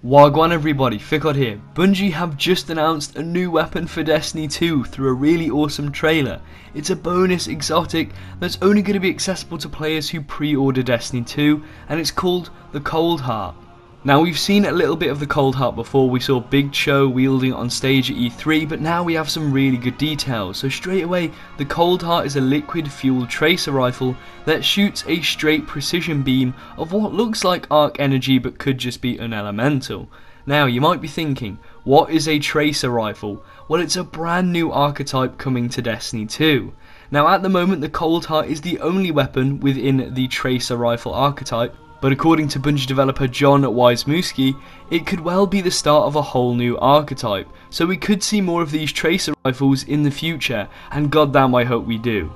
Wagwan everybody, Fikod here. Bungie have just announced a new weapon for Destiny 2 through a really awesome trailer. It's a bonus exotic that's only going to be accessible to players who pre-order Destiny 2, and it's called the Coldheart. Now, we've seen a little bit of the Coldheart before. We saw Big Cho wielding it on stage at E3, but now we have some really good details. So straight away, the Coldheart is a liquid fueled tracer rifle that shoots a straight precision beam of what looks like arc energy but could just be an elemental. Now, you might be thinking, what is a tracer rifle? Well, it's a brand new archetype coming to Destiny 2. Now, at the moment, the Coldheart is the only weapon within the tracer rifle archetype, but according to Bungie developer John Wisniewski, it could well be the start of a whole new archetype, so we could see more of these tracer rifles in the future, and goddamn I hope we do.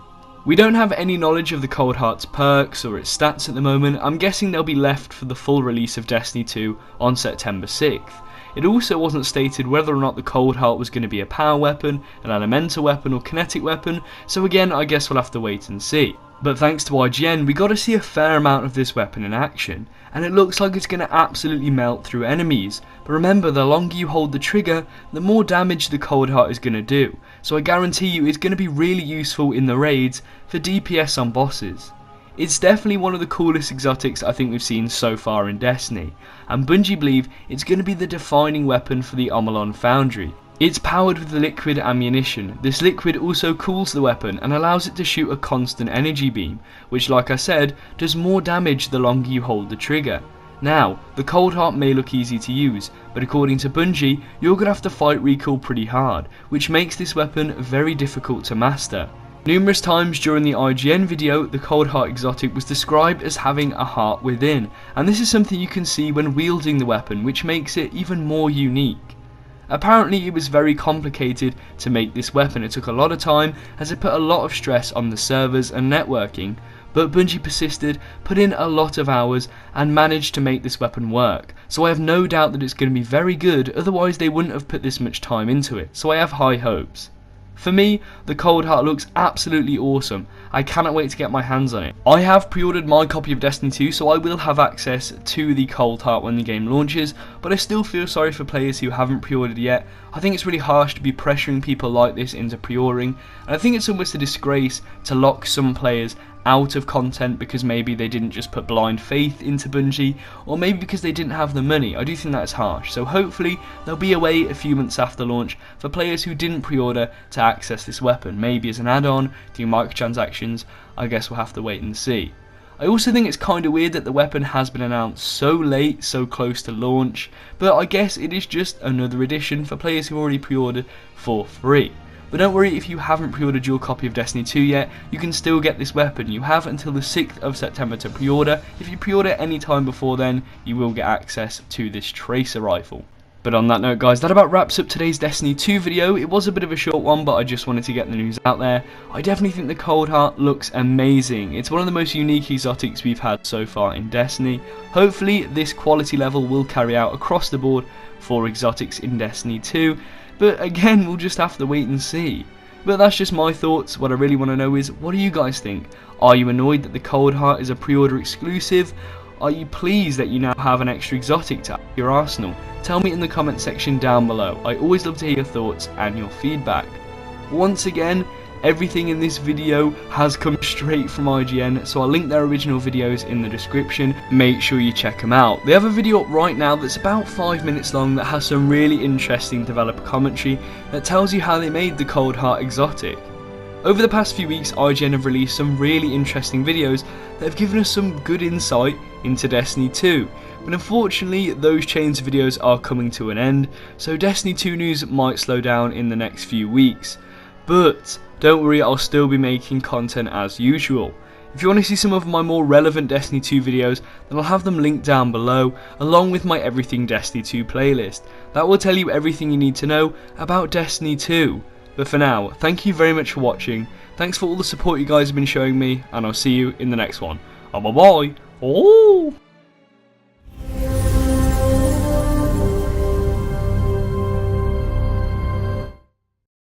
We don't have any knowledge of the Coldheart's perks or its stats at the moment. I'm guessing they'll be left for the full release of Destiny 2 on September 6th. It also wasn't stated whether or not the Coldheart was going to be a power weapon, an elemental weapon or kinetic weapon, so again I guess we'll have to wait and see. But thanks to IGN, we got to see a fair amount of this weapon in action, and it looks like it's going to absolutely melt through enemies. But remember, the longer you hold the trigger, the more damage the Coldheart is going to do, so I guarantee you it's going to be really useful in the raids for DPS on bosses. It's definitely one of the coolest exotics I think we've seen so far in Destiny, and Bungie believe it's going to be the defining weapon for the Omolon Foundry. It's powered with liquid ammunition. This liquid also cools the weapon and allows it to shoot a constant energy beam, which, like I said, does more damage the longer you hold the trigger. Now, the Coldheart may look easy to use, but according to Bungie, you're going to have to fight recoil pretty hard, which makes this weapon very difficult to master. Numerous times during the IGN video, the Coldheart exotic was described as having a heart within, and this is something you can see when wielding the weapon, which makes it even more unique. Apparently it was very complicated to make this weapon. It took a lot of time as it put a lot of stress on the servers and networking, but Bungie persisted, put in a lot of hours and managed to make this weapon work. So I have no doubt that it's going to be very good, otherwise they wouldn't have put this much time into it, so I have high hopes. For me, the Coldheart looks absolutely awesome. I cannot wait to get my hands on it. I have pre-ordered my copy of Destiny 2, so I will have access to the Coldheart when the game launches, but I still feel sorry for players who haven't pre-ordered yet. I think it's really harsh to be pressuring people like this into pre-ordering, and I think it's almost a disgrace to lock some players out of content because maybe they didn't just put blind faith into Bungie, or maybe because they didn't have the money. I do think that's harsh, so hopefully there'll be a way a few months after launch for players who didn't pre-order to access this weapon, maybe as an add-on, through microtransactions. I guess we'll have to wait and see. I also think it's kind of weird that the weapon has been announced so late, so close to launch, but I guess it is just another edition for players who already pre-ordered for free. But don't worry, if you haven't pre-ordered your copy of Destiny 2 yet, you can still get this weapon. You have until the 6th of September to pre-order. If you pre-order any time before then, you will get access to this tracer rifle. But on that note, guys, that about wraps up today's Destiny 2 video. It was a bit of a short one, but I just wanted to get the news out there. I definitely think the Coldheart looks amazing. It's one of the most unique exotics we've had so far in Destiny. Hopefully, this quality level will carry out across the board for exotics in Destiny 2. But again, we'll just have to wait and see. But that's just my thoughts. What I really want to know is, what do you guys think? Are you annoyed that the Coldheart is a pre-order exclusive? Are you pleased that you now have an extra exotic to add to your arsenal? Tell me in the comment section down below. I always love to hear your thoughts and your feedback. Once again, everything in this video has come straight from IGN, so I'll link their original videos in the description. Make sure you check them out. They have a video up right now that's about 5 minutes long that has some really interesting developer commentary that tells you how they made the Coldheart exotic. Over the past few weeks, IGN have released some really interesting videos that have given us some good insight into Destiny 2. But unfortunately, those chains of videos are coming to an end, so Destiny 2 news might slow down in the next few weeks. But don't worry, I'll still be making content as usual. If you want to see some of my more relevant Destiny 2 videos, then I'll have them linked down below, along with my Everything Destiny 2 playlist. That will tell you everything you need to know about Destiny 2. But for now, thank you very much for watching. Thanks for all the support you guys have been showing me, and I'll see you in the next one. Bye bye. Oh.